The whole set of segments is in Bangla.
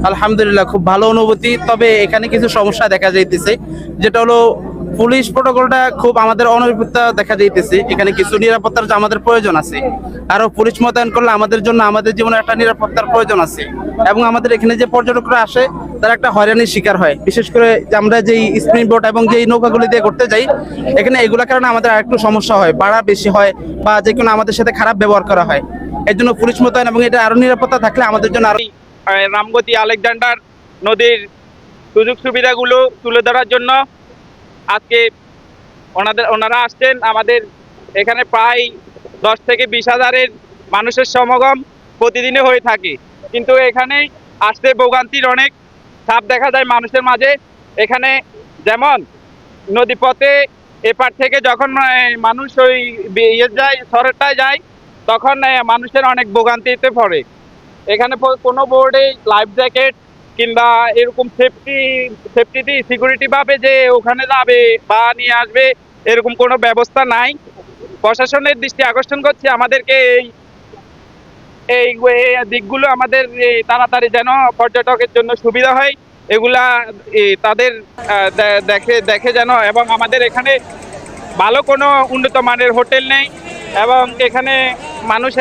আলহামদুলিল্লাহ খুব ভালো অনুভূতি। তবে এখানে কিছু সমস্যা দেখা যাইতেছে, যেটা হলো পুলিশ প্রোটোকলটা খুব আমাদের অনিরাপত্তা দেখা যাইতেছে। এখানে কিছু নিরাপত্তার যে আমাদের প্রয়োজন আছে, আরো পুলিশ মোতায়েন করলে আমাদের জন্য আমাদের জীবনে একটা নিরাপত্তার প্রয়োজন আছে। এবং আমাদের এখানে যে পর্যটকরা আসে তারা একটা হয়রানির শিকার হয়, বিশেষ করে যে আমরা যেই স্পিড বোট এবং যেই নৌকাগুলি দিয়ে করতে যাই, এখানে এগুলোর কারণে আমাদের আরেকটু সমস্যা হয়, ভাড়া বেশি হয় বা যে কোনো আমাদের সাথে খারাপ ব্যবহার করা হয়। এর জন্য পুলিশ মোতায়েন এবং এটা আরো নিরাপত্তা থাকলে আমাদের জন্য আরো রামগতি আলেকজান্ডার নদীর সুযোগ সুবিধাগুলো তুলে ধরার জন্য আজকে ওনারা আসছেন। আমাদের এখানে প্রায় 10 থেকে 20 হাজারের মানুষের সমাগম প্রতিদিনে হয়ে থাকে, কিন্তু এখানে আসতে ভোগান্তির অনেক ছাপ দেখা যায় মানুষের মাঝে। এখানে যেমন নদীপথে এপার থেকে যখন মানুষ ওই যায় শহরটায় যায়, তখন মানুষের অনেক ভোগান্তিতে পড়ে। এখানে কোনো বোর্ডে লাইফ জ্যাকেট কিংবা এরকম সেফটি সিকিউরিটি ভাবে যে ওখানে যাবে বা নিয়ে আসবে, এরকম কোনো ব্যবস্থা নাই। প্রশাসনের দৃষ্টি আকর্ষণ করছে আমাদেরকে এই দিকগুলো আমাদের তাড়াতাড়ি যেন পর্যটকের জন্য সুবিধা হয়, এগুলা তাদের দেখে যেন। এবং আমাদের এখানে ভালো কোনো উন্নত মানের হোটেল নেই, এবং মানুষ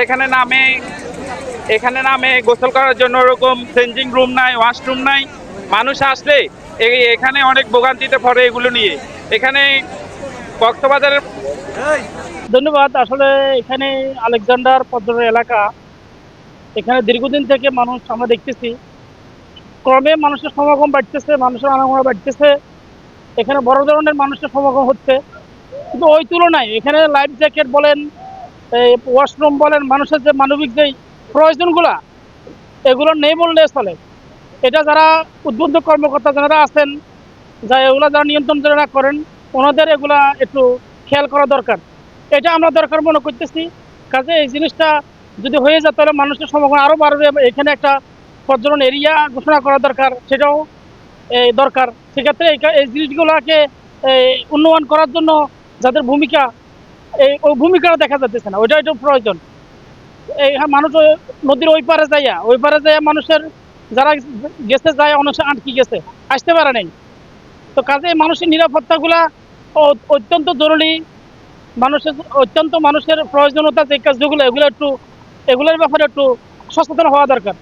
এখানে নামে গোসল করার জন্য ওরকম চেঞ্জিং রুম নাই, ওয়াশরুম নাই। মানুষ আসলে এখানে অনেক ভোগান্তিতে পড়ে এগুলো নিয়ে। এখানে কক্সবাজারের ধন্যবাদ। আসলে এখানে আলেকজান্ডার পর্যটন এলাকা, এখানে দীর্ঘদিন থেকে মানুষ আমরা দেখতেছি ক্রমে মানুষের সমাগম বাড়তেছে, মানুষের আনাগোনা বাড়তেছে, এখানে বড় ধরনের মানুষের সমাগম হচ্ছে। কিন্তু ওই তুলনায় এখানে লাইফ জ্যাকেট বলেন, ওয়াশরুম বলেন, মানুষের যে মানবিক যে প্রয়োজনগুলা, এগুলো নেই বললে চলে। এটা যারা উদ্বুদ্ধ কর্মকর্তা যারা আছেন, এগুলা যারা নিয়ন্ত্রণ যারা করেন, ওনাদের এগুলা একটু খেয়াল করা দরকার। এটা আমরা দরকার মনে করতেছি। কাজে এই জিনিসটা যদি হয়ে যায় তাহলে মানুষের সমাগম আরও বাড়বে। এখানে একটা পর্যটন এরিয়া ঘোষণা করা দরকার, সেটাও দরকার। সেক্ষেত্রে এই জিনিসগুলোকে উন্নয়ন করার জন্য যাদের ভূমিকা, ওই ভূমিকাটা দেখা যাচ্ছে না, ওইটা একটু প্রয়োজন। মানুষ নদীর ওই পারে যাইয়া মানুষের যারা গেছে যায় অনেক আটকে গেছে, আসতে পারে নাই। তো কাজে মানুষের নিরাপত্তাগুলা অত্যন্ত জরুরি। মানুষের প্রয়োজনীয়তা যে কাজগুলো, এগুলোর ব্যাপারে একটু সচেতন হওয়া দরকার।